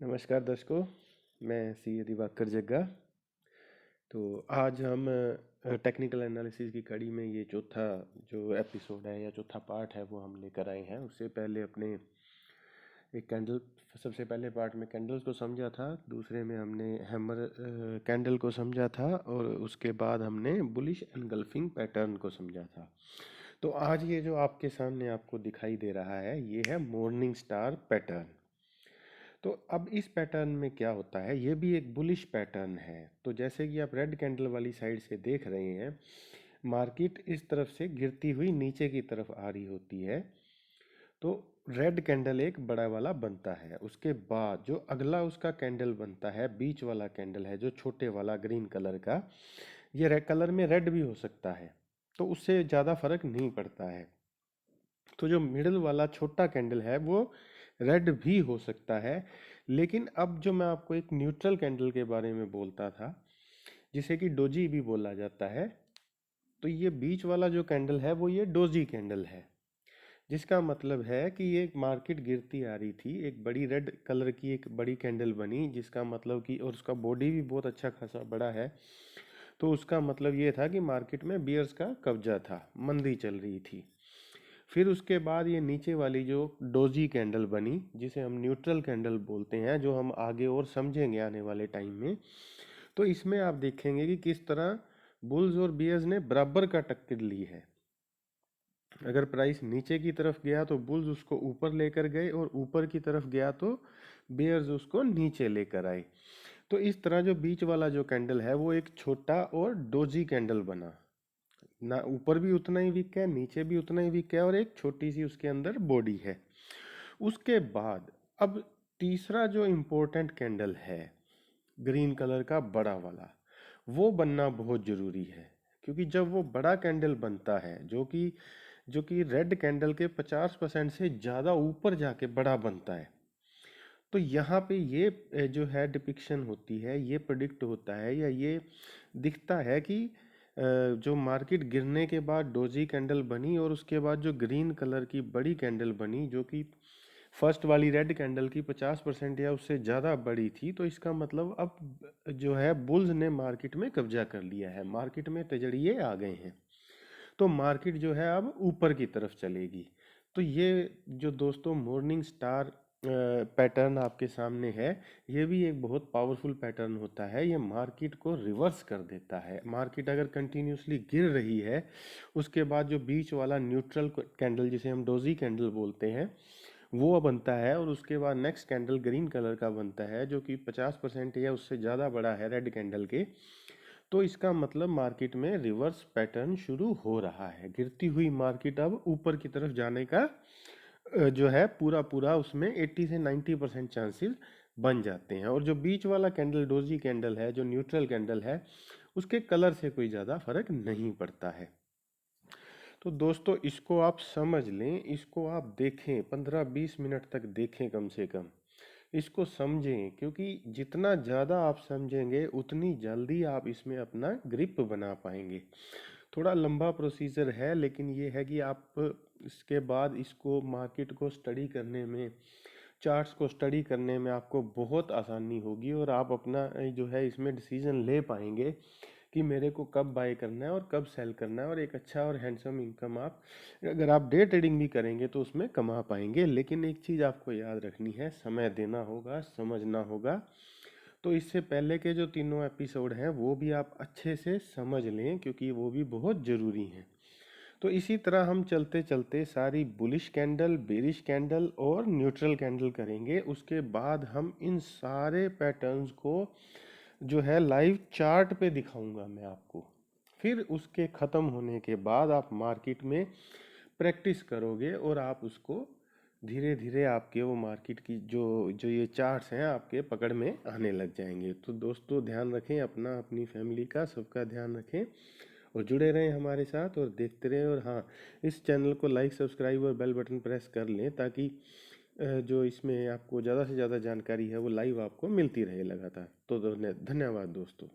नमस्कार दर्शकों, मैं सी दिवाकर जग्गा। तो आज हम टेक्निकल एनालिसिस की कड़ी में ये चौथा जो एपिसोड है या चौथा पार्ट है वो हम लेकर आए हैं। उससे पहले अपने एक कैंडल सबसे पहले पार्ट में कैंडल्स को समझा था, दूसरे में हमने हैमर कैंडल को समझा था और उसके बाद हमने बुलिश एनगल्फिंग पैटर्न को समझा था। तो आज ये जो आपके सामने आपको दिखाई दे रहा है ये है मॉर्निंग स्टार पैटर्न। तो अब इस पैटर्न में क्या होता है, ये भी एक बुलिश पैटर्न है। तो जैसे कि आप रेड कैंडल वाली साइड से देख रहे हैं, मार्केट इस तरफ से गिरती हुई नीचे की तरफ आ रही होती है। तो रेड कैंडल एक बड़ा वाला बनता है, उसके बाद जो अगला उसका कैंडल बनता है, बीच वाला कैंडल है जो छोटे वाला ग्रीन कलर का, ये रेड कलर में रेड भी हो सकता है, तो उससे ज़्यादा फर्क नहीं पड़ता है। तो जो मिडल वाला छोटा कैंडल है वो रेड भी हो सकता है। लेकिन अब जो मैं आपको एक न्यूट्रल कैंडल के बारे में बोलता था, जिसे कि डोजी भी बोला जाता है, तो ये बीच वाला जो कैंडल है वो ये डोजी कैंडल है। जिसका मतलब है कि ये मार्केट गिरती आ रही थी, एक बड़ी रेड कलर की एक बड़ी कैंडल बनी, जिसका मतलब कि और उसका बॉडी भी बहुत अच्छा खासा बड़ा है। तो उसका मतलब ये था कि मार्केट में बियर्स का कब्जा था, मंदी चल रही थी। फिर उसके बाद ये नीचे वाली जो डोजी कैंडल बनी, जिसे हम न्यूट्रल कैंडल बोलते हैं, जो हम आगे और समझेंगे आने वाले टाइम में। तो इसमें आप देखेंगे कि किस तरह बुल्स और बियर्स ने बराबर का टक्कर ली है। अगर प्राइस नीचे की तरफ गया तो बुल्स उसको ऊपर लेकर गए और ऊपर की तरफ गया तो बियर्स उसको नीचे लेकर आए। तो इस तरह जो बीच वाला जो कैंडल है वो एक छोटा और डोजी कैंडल बना, ना ऊपर भी उतना ही वीक है, नीचे भी उतना ही वीक है, और एक छोटी सी उसके अंदर बॉडी है। उसके बाद अब तीसरा जो इम्पोर्टेंट कैंडल है, ग्रीन कलर का बड़ा वाला, वो बनना बहुत ज़रूरी है। क्योंकि जब वो बड़ा कैंडल बनता है जो कि रेड कैंडल के 50% से ज़्यादा ऊपर जाके बड़ा बनता है, तो यहाँ पे ये जो है डिपिक्शन होती है, ये प्रिडिक्ट होता है या ये दिखता है कि जो मार्केट गिरने के बाद डोजी कैंडल बनी और उसके बाद जो ग्रीन कलर की बड़ी कैंडल बनी, जो कि फर्स्ट वाली रेड कैंडल की 50% या उससे ज़्यादा बड़ी थी, तो इसका मतलब अब जो है बुल्स ने मार्केट में कब्जा कर लिया है, मार्केट में तजड़िए आ गए हैं। तो मार्केट जो है अब ऊपर की तरफ चलेगी। तो ये जो दोस्तों मॉर्निंग स्टार पैटर्न आपके सामने है, ये भी एक बहुत पावरफुल पैटर्न होता है। ये मार्केट को रिवर्स कर देता है। मार्केट अगर कंटिन्यूसली गिर रही है, उसके बाद जो बीच वाला न्यूट्रल कैंडल, जिसे हम डोजी कैंडल बोलते हैं, वो बनता है, और उसके बाद नेक्स्ट कैंडल ग्रीन कलर का बनता है जो कि 50% या उससे ज़्यादा बड़ा है रेड कैंडल के। तो इसका मतलब मार्केट में रिवर्स पैटर्न शुरू हो रहा है। गिरती हुई मार्केट अब ऊपर की तरफ जाने का जो है पूरा पूरा उसमें 80 से 90% चांसेस बन जाते हैं। और जो बीच वाला कैंडल डोजी कैंडल है, जो न्यूट्रल कैंडल है, उसके कलर से कोई ज़्यादा फर्क नहीं पड़ता है। तो दोस्तों इसको आप समझ लें, इसको आप देखें, 15-20 मिनट तक देखें कम से कम, इसको समझें। क्योंकि जितना ज़्यादा आप समझेंगे उतनी जल्दी आप इसमें अपना ग्रिप बना पाएंगे। थोड़ा लंबा प्रोसीजर है, लेकिन ये है कि आप इसके बाद इसको मार्केट को स्टडी करने में, चार्ट्स को स्टडी करने में आपको बहुत आसानी होगी, और आप अपना जो है इसमें डिसीजन ले पाएंगे कि मेरे को कब बाय करना है और कब सेल करना है। और एक अच्छा और हैंडसम इनकम आप, अगर आप डे ट्रेडिंग भी करेंगे तो उसमें कमा पाएंगे। लेकिन एक चीज़ आपको याद रखनी है, समय देना होगा, समझना होगा। तो इससे पहले के जो तीनों एपिसोड हैं वो भी आप अच्छे से समझ लें, क्योंकि वो भी बहुत ज़रूरी हैं। तो इसी तरह हम चलते चलते सारी बुलिश कैंडल, बेरिश कैंडल और न्यूट्रल कैंडल करेंगे। उसके बाद हम इन सारे पैटर्न्स को जो है लाइव चार्ट पे दिखाऊंगा मैं आपको। फिर उसके ख़त्म होने के बाद आप मार्केट में प्रैक्टिस करोगे और आप उसको धीरे धीरे आपके वो मार्केट की जो जो ये चार्ट्स हैं आपके पकड़ में आने लग जाएंगे। तो दोस्तों ध्यान रखें अपना, अपनी फैमिली का, सबका ध्यान रखें, और जुड़े रहें हमारे साथ और देखते रहें। और हाँ, इस चैनल को लाइक, सब्सक्राइब और बेल बटन प्रेस कर लें, ताकि जो इसमें आपको ज़्यादा से ज़्यादा जानकारी है वो लाइव आपको मिलती रहे लगातार। तो धन्यवाद दोस्तों।